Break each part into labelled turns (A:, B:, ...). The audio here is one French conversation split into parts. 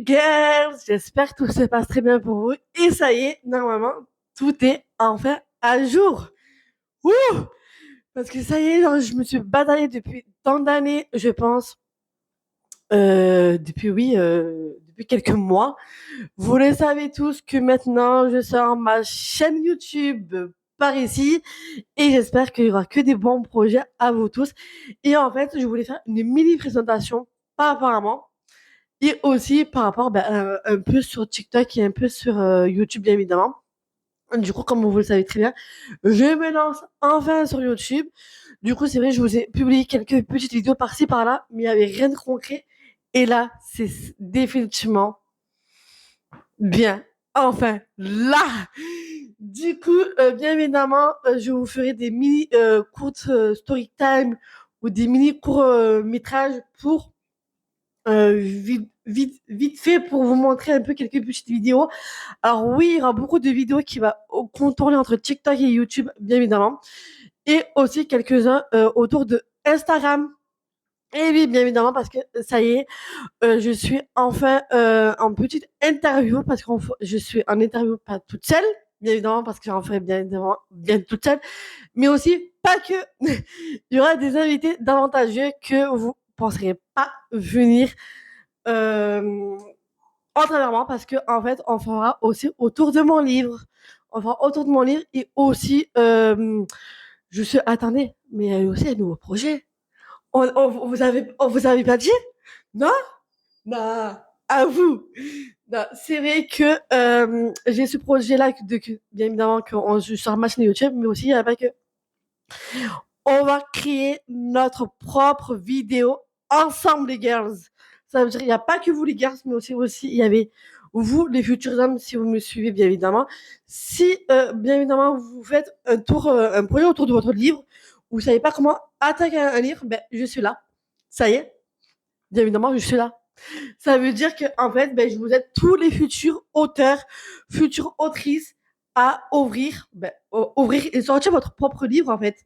A: girls, j'espère que tout se passe très bien pour vous. Et ça y est, normalement, tout est enfin à jour. Ouh, parce que ça y est, genre, je me suis bataillée depuis tant d'années, je pense, depuis quelques mois. Vous le savez tous que maintenant, je sors ma chaîne YouTube par ici et j'espère qu'il y aura que des bons projets à vous tous. Et en fait, je voulais faire une mini présentation par rapport à moi. Et aussi par rapport un peu sur TikTok et un peu sur YouTube, bien évidemment. Du coup, comme vous le savez très bien, je me lance enfin sur YouTube. Du coup, c'est vrai, je vous ai publié quelques petites vidéos par-ci, par-là, mais il n'y avait rien de concret. Et là, c'est définitivement bien. Enfin, là! Du coup, bien évidemment, je vous ferai des mini courtes story time ou des mini courts métrages pour vite fait pour vous montrer un peu quelques petites vidéos. Alors oui, il y aura beaucoup de vidéos qui vont contourner entre TikTok et YouTube, bien évidemment. Et aussi quelques-uns autour de Instagram. Et oui, bien évidemment, parce que ça y est, je suis enfin en petite interview, parce que je suis en interview pas toute seule, bien évidemment, parce que j'en ferai bien évidemment bien toute seule, mais aussi pas que. Il y aura des invités d'avantageux que vous penserez pas venir euh, en travers moi parce que en fait on fera aussi autour de mon livre, on fera autour de mon livre et aussi je suis attendez mais il y a eu aussi un nouveau projet. On vous avez pas dit? Non, non, à vous. Non, c'est vrai que j'ai ce projet là bien évidemment que je sur ma chaîne YouTube, mais aussi il y a pas que on va créer notre propre vidéo ensemble, les girls. Ça veut dire, il n'y a pas que vous, les girls, mais aussi, il y avait vous, les futurs hommes, si vous me suivez, bien évidemment. Si, bien évidemment, vous faites un projet autour de votre livre, vous savez pas comment attaquer un livre, ben, je suis là. Ça y est, bien évidemment, je suis là. Ça veut dire que, en fait, ben, je vous aide tous les futurs auteurs, futures autrices à ouvrir et sortir votre propre livre, en fait.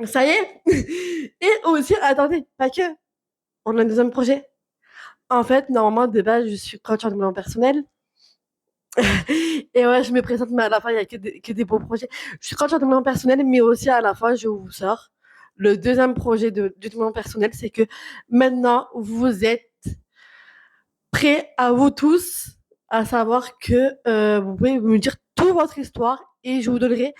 A: Ça y est. Et aussi, attendez, pas que. On a un deuxième projet. En fait, normalement, de base, je suis coach en développement personnel. Et ouais, je me présente, mais à la fin, il n'y a que des beaux projets. Je suis coach en développement personnel, mais aussi à la fin, je vous sors. Le deuxième projet du développement personnel, c'est que maintenant, vous êtes prêts à vous tous, à savoir que vous pouvez me dire toute votre histoire et je vous donnerai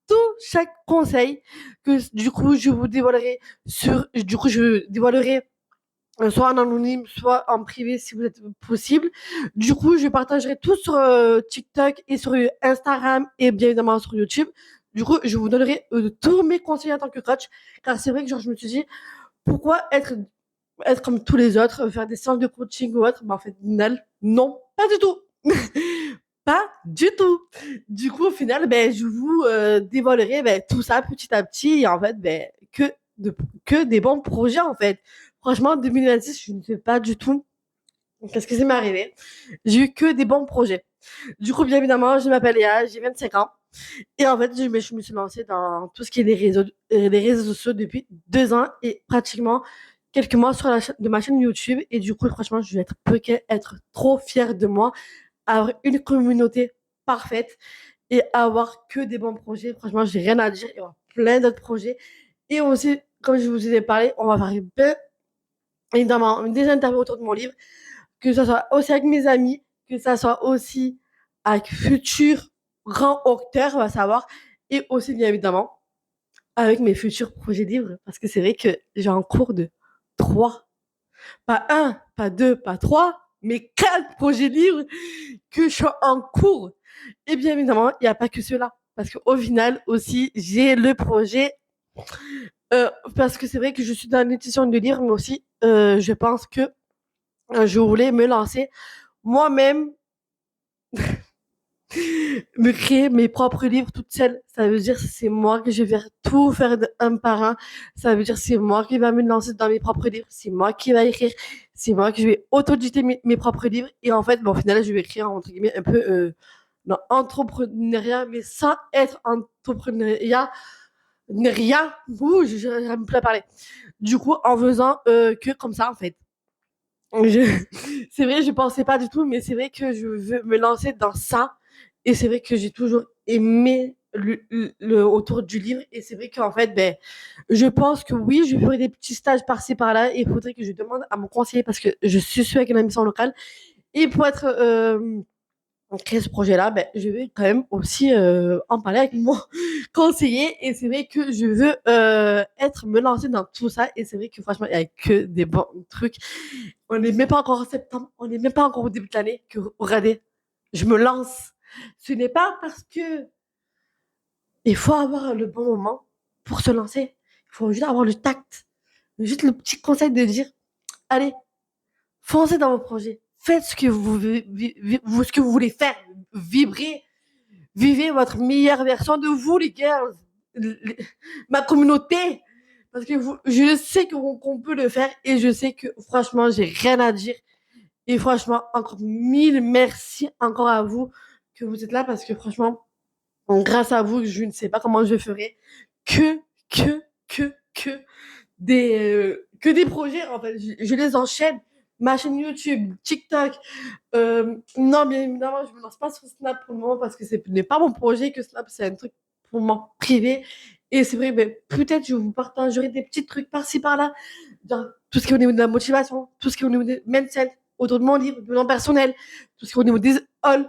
A: tout chaque conseil que du coup je vous dévoilerai je dévoilerai soit en anonyme, soit en privé si vous êtes possible. Du coup, je partagerai tout sur TikTok et sur Instagram et bien évidemment sur YouTube. Du coup, je vous donnerai tous mes conseils en tant que coach, car c'est vrai que genre, je me suis dit, pourquoi être comme tous les autres, faire des séances de coaching ou autre, bah, en fait, non, pas du tout. Pas du tout. Du coup, au final, ben, je vous dévoilerai ben, tout ça petit à petit et en fait, ben, de, que des bons projets en fait. Franchement, 2026, je ne sais pas du tout qu'est-ce qui m'est arrivé. J'ai eu que des bons projets. Du coup, bien évidemment, je m'appelle Léa, j'ai 25 ans. Et en fait, je me suis lancée dans tout ce qui est les réseaux sociaux depuis 2 ans et pratiquement quelques mois sur de ma chaîne YouTube. Et du coup, franchement, je vais être trop fière de moi, avoir une communauté parfaite et avoir que des bons projets. Franchement, j'ai rien à dire. Il y aura plein d'autres projets. Et aussi, comme je vous ai parlé, on va faire bien évidemment des interviews autour de mon livre, que ce soit aussi avec mes amis, que ce soit aussi avec futurs grands auteurs, on va savoir, et aussi bien évidemment avec mes futurs projets de livres, parce que c'est vrai que j'ai un cours de 3, pas un, pas deux, pas trois, mais 4 projets de livres que je suis en cours. Et bien évidemment, il n'y a pas que cela. Parce qu'au final aussi, j'ai le projet. Parce que c'est vrai que je suis dans l'édition de livres, mais aussi, je pense que je voulais me lancer moi-même, me créer mes propres livres toute seule. Ça veut dire que c'est moi que je vais tout faire un par un. Ça veut dire que c'est moi qui va me lancer dans mes propres livres. C'est moi qui va écrire. C'est moi qui vais auto-éditer mes propres livres. Et en fait, bon, au final, je vais écrire, entre guillemets, un peu dans entrepreneuriat, mais sans être entrepreneuriat. Rien. Ouh, j'aime plus à parler. Du coup, en faisant que comme ça, en fait. Je c'est vrai, je pensais pas du tout, mais c'est vrai que je veux me lancer dans ça et c'est vrai que j'ai toujours aimé le autour du livre et c'est vrai qu'en fait, beh, je pense que oui, je ferai des petits stages par-ci par-là et il faudrait que je demande à mon conseiller parce que je suis avec une mission locale et pour être, créer ce projet-là, ben, je vais quand même aussi en parler avec mon conseiller. Et c'est vrai que je veux me lancer dans tout ça. Et c'est vrai que franchement, il n'y a que des bons trucs. On n'est même pas encore en septembre, on n'est même pas encore au début de l'année que, regardez, je me lance. Ce n'est pas parce que il faut avoir le bon moment pour se lancer. Il faut juste avoir le tact. Juste le petit conseil de dire, allez, foncez dans vos projets. Faites ce que vous voulez faire. Vibrez. Vivez votre meilleure version de vous, les girls. Ma communauté. Parce que je sais qu'on peut le faire et je sais que franchement, j'ai rien à dire. Et franchement, encore mille merci encore à vous que vous êtes là parce que franchement, grâce à vous, je ne sais pas comment je ferais que, que que des projets. En fait, je les enchaîne. Ma chaîne YouTube, TikTok, non, bien évidemment, je ne me lance pas sur Snap pour le moment parce que ce n'est pas mon projet, que Snap, c'est un truc pour moi privé. Et c'est vrai, mais peut-être je vous partagerai des petits trucs par-ci, par-là. Genre, tout ce qui est au niveau de la motivation, tout ce qui est au niveau des mindset, autour de mon livre, de mon personnel, tout ce qui est au niveau des hauls.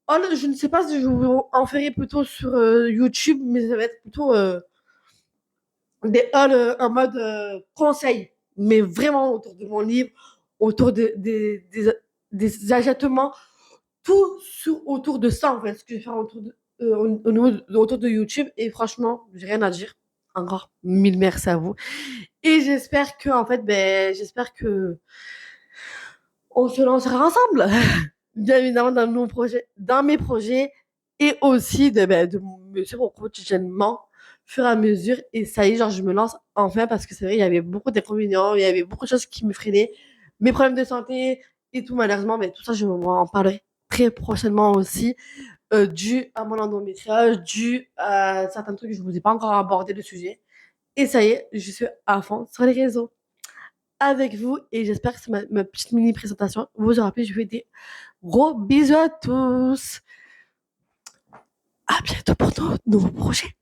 A: Hauls, je ne sais pas si je vous en ferai plutôt sur YouTube, mais ça va être plutôt des hauls en mode conseil, mais vraiment autour de mon livre, autour des ajettements tout autour de ça, en fait, ce que je vais faire autour de YouTube. Et franchement, j'ai rien à dire. Encore mille merci à vous. Et j'espère que, en fait, ben, j'espère que on se lancera ensemble, bien évidemment, dans nos projets, dans mes projets, et aussi de me suivre quotidiennement, fur et à mesure. Et ça y est, genre, je me lance enfin parce que c'est vrai, il y avait beaucoup d'inconvénients, il y avait beaucoup de choses qui me freinaient, mes problèmes de santé et tout, malheureusement, mais tout ça, je vais en parler très prochainement aussi, dû à mon endométriose, dû à certains trucs que je ne vous ai pas encore abordé le sujet. Et ça y est, je suis à fond sur les réseaux avec vous et j'espère que ma petite mini présentation vous aura plu. Je vous fais des gros bisous à tous. À bientôt pour nos nouveaux projets.